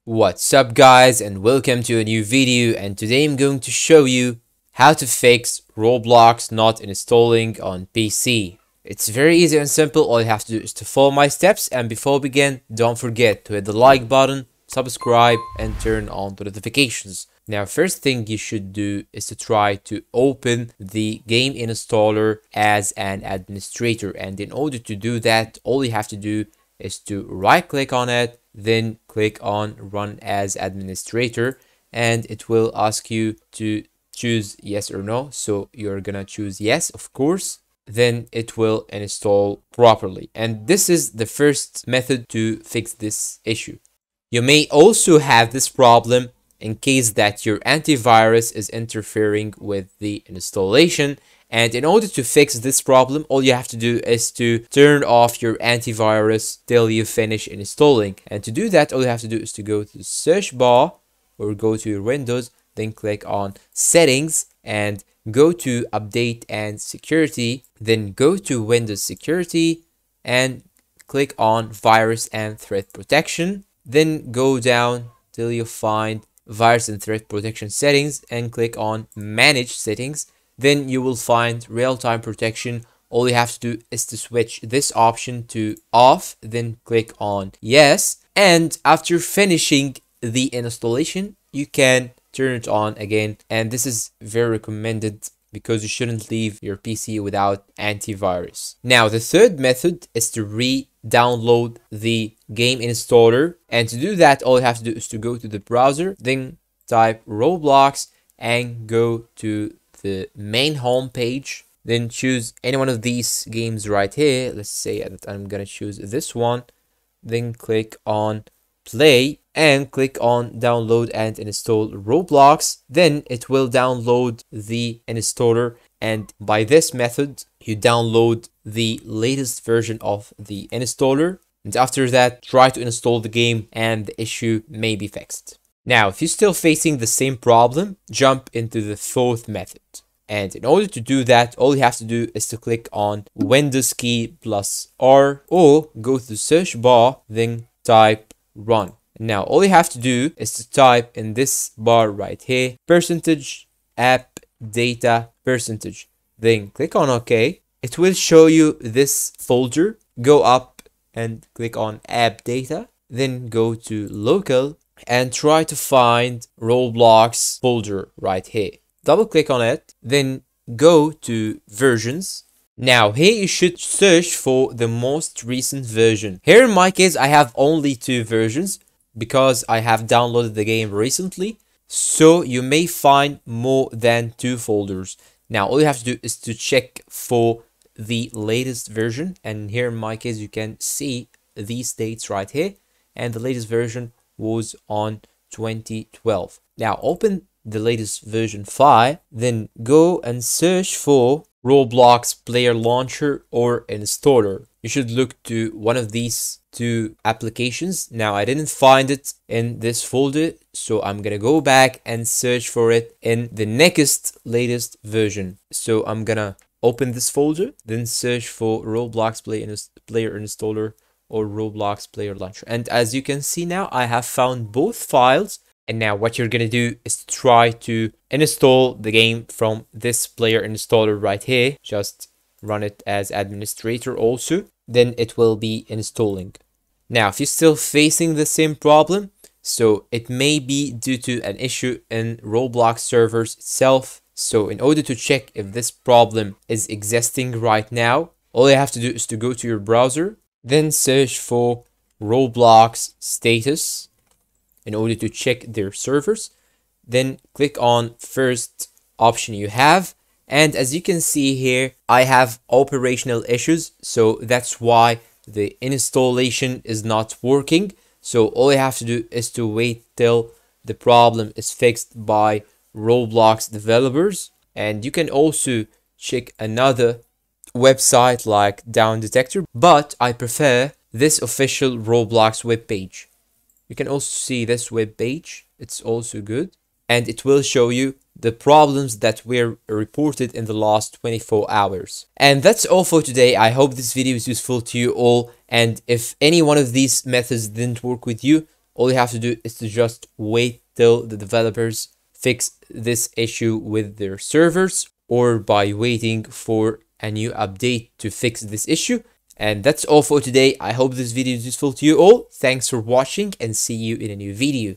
What's up guys, and welcome to a new video, and today I'm going to show you how to fix Roblox not installing on PC. It's very easy and simple. All you have to do is to follow my steps, and before we begin, don't forget to hit the like button, subscribe and turn on the notifications. Now first thing you should do is to try to open the game installer as an administrator, and in order to do that, all you have to do is to right click on it, then click on run as administrator, and it will ask you to choose yes or no. So you're gonna choose yes, of course. Then it will install properly, and this is the first method to fix this issue. You may also have this problem in case that your antivirus is interfering with the installation. And in order to fix this problem, all you have to do is to turn off your antivirus till you finish installing. And to do that, all you have to do is to go to the search bar or go to your Windows, then click on settings and go to update and security, then go to Windows security and click on virus and threat protection. Then go down till you find virus and threat protection settings and click on manage settings. Then you will find real-time protection. All you have to do is to switch this option to off, then click on yes. And after finishing the installation, you can turn it on again. And this is very recommended because you shouldn't leave your PC without antivirus. Now, the third method is to re-download the game installer. And to do that, all you have to do is to go to the browser, then type Roblox and go to the main home page, then choose any one of these games right here. Let's say that I'm gonna choose this one, then click on play and click on download and install Roblox. Then it will download the installer, and by this method you download the latest version of the installer, and after that try to install the game and the issue may be fixed. Now, if you're still facing the same problem, jump into the fourth method. And in order to do that, all you have to do is to click on Windows key plus R or go to the search bar, then type run. Now, all you have to do is to type in this bar right here, percentage app data percentage. Then click on OK. It will show you this folder. Go up and click on app data, then go to local and try to find Roblox folder right here. Double click on it, then go to versions. Now here you should search for the most recent version. Here in my case, I have only 2 versions because I have downloaded the game recently. So you may find more than 2 folders. Now all you have to do is to check for the latest version. And here in my case, you can see these dates right here. And the latest version was on 2012. Now open the latest version 5, then go and search for Roblox player launcher or installer. You should look to one of these 2 applications. Now I didn't find it in this folder, so I'm gonna go back and search for it in the next latest version. So I'm gonna open this folder, then search for Roblox player installer or Roblox player launcher. And as you can see now, I have found both files. And now what you're gonna do is to try to install the game from this player installer right here. Just run it as administrator also. Then it will be installing. Now, if you're still facing the same problem, so it may be due to an issue in Roblox servers itself. So in order to check if this problem is existing right now, all you have to do is to go to your browser, then search for Roblox status in order to check their servers. Then click on first option you have. And as you can see here, I have operational issues. So that's why the installation is not working. So all you have to do is to wait till the problem is fixed by Roblox developers. And you can also check another website like Down Detector, but I prefer this official Roblox webpage. You can also see this webpage. It's also good, and it will show you the problems that were reported in the last 24 hours. And that's all for today. I hope this video is useful to you all, and if any one of these methods didn't work with you, All you have to do is to just wait till the developers fix this issue with their servers, or by waiting for a new update to fix this issue. And that's all for today. I hope this video is useful to you all. Thanks for watching and see you in a new video.